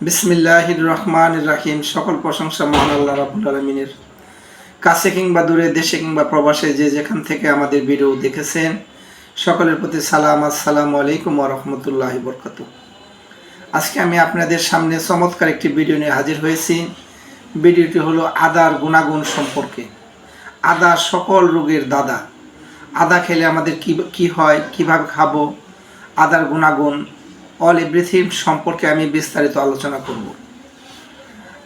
বিসমিল্লাহির রহমানির রহিম। সকল প্রশংসা মহান আল্লাহ রাব্বুল আলামিনের। কাছে কিংবা দূরে, দেশে কিংবা প্রবাসে, যে যেখান থেকে আমাদের ভিডিও দেখেছেন সকলের প্রতি সালাম। আসসালামু আলাইকুম ওয়া রাহমাতুল্লাহি ওয়া বারাকাতুহু। আজকে আমি আপনাদের সামনে চমৎকার একটি ভিডিও নিয়ে হাজির হয়েছি। ভিডিওটি হলো আদার গুণাগুণ সম্পর্কে। আদা সকল রোগের দাদা। আদা খেলে আমাদের কি হয়, কিভাবে খাবো, আদার গুণাগুণ, অল এভরিথিং সম্পর্কে আমি বিস্তারিত আলোচনা করব।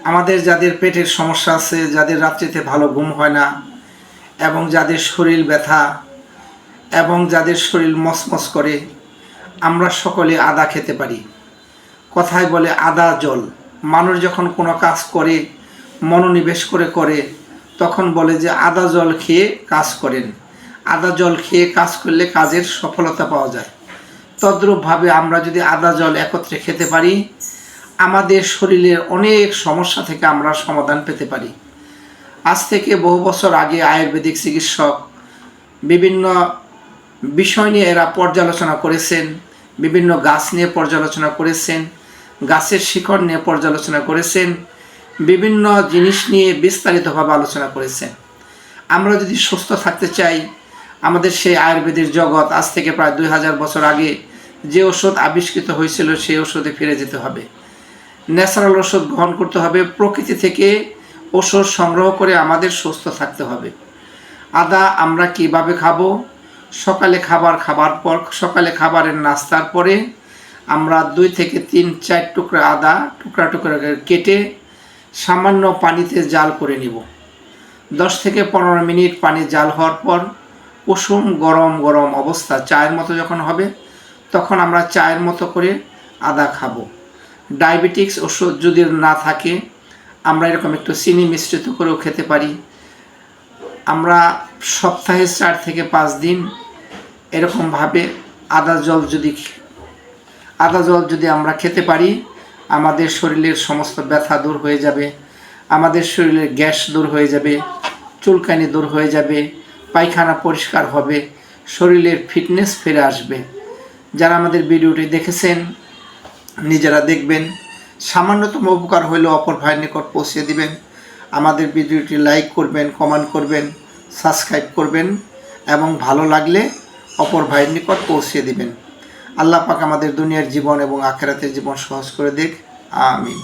আমাদের যাদের পেটের সমস্যা আছে, যাদের রাত্রিতে ভালো ঘুম হয় না, এবং যাদের শরীর ব্যথা, এবং যাদের শরীর মচমচ করে, আমরা সকলে আদা খেতে পারি। কথায় বলে আদা জল। মানুষ যখন কোনো কাজ করে, মনোনিবেশ করে তখন বলে যে আদা জল খেয়ে কাজ করেন। আদা জল খেয়ে কাজ করলে কাজের সফলতা পাওয়া যায়। তদ্রূপভাবে আমরা যদি আদা জল একত্রে খেতে পারি, আমাদের শরীরের অনেক সমস্যা থেকে আমরা সমাধান পেতে পারি। আজ থেকে বহু বছর আগে আয়ুর্বেদিক চিকিৎসক বিভিন্ন বিষয় নিয়ে এরা পর্যালোচনা করেছেন, বিভিন্ন গাছ নিয়ে পর্যালোচনা করেছেন, গাছের শিকড় নিয়ে পর্যালোচনা করেছেন, বিভিন্ন জিনিস নিয়ে বিস্তারিতভাবে আলোচনা করেছেন। আমরা যদি সুস্থ থাকতে চাই, আমাদের সেই আয়ুর্বেদের জগৎ আজ থেকে প্রায় 2000 বছর আগে যে ওষুধ আবিষ্কৃত হয়েছিল সেই ওষুধে ফিরে যেতে হবে। ন্যাচারাল ওষুধ গ্রহণ করতে হবে। প্রকৃতি থেকে ওষুধ সংগ্রহ করে আমাদের সুস্থ থাকতে হবে। আদা আমরা কিভাবে খাবো? সকালে খাবার পর, সকালে খাবারের নাস্তার পরে আমরা 2 থেকে 3-4 টুকরা আদা টুকরা করে কেটে সামান্য পানিতে জাল করে নিব। 10 থেকে 15 মিনিট পানি জাল হওয়ার পর কুসুম গরম অবস্থা চায়ের মতো যখন হবে, তখন আমরা চায়ের মতো করে আদা খাবো। ডায়াবেটিক্স ওষুধ যদি না থাকে, আমরা এরকম একটু চিনি মিশ্রিত করেও খেতে পারি। আমরা সপ্তাহে 4 থেকে 5 দিন এরকমভাবে আদা জল যদি আমরা খেতে পারি, আমাদের শরীরের সমস্ত ব্যথা দূর হয়ে যাবে, আমাদের শরীরের গ্যাস দূর হয়ে যাবে, চুলকানি দূর হয়ে যাবে, পায়খানা পরিষ্কার হবে, শরীরের ফিটনেস ফিরে আসবে। যারা আমাদের ভিডিওটি দেখেছেন নিজেরা দেখবেন, সামান্যতম উপকার হলেও অপর ভাইয়ের নিকট পৌঁছে দিবেন। আমাদের ভিডিওটি লাইক করবেন, কমেন্ট করবেন, সাবস্ক্রাইব করবেন, এবং ভালো লাগলে অপর ভাইয়ের নিকট পৌঁছে দিবেন। আল্লাহ পাক আমাদের দুনিয়ার জীবন এবং আখিরাতের জীবন সহজ করে দিক। আমিন।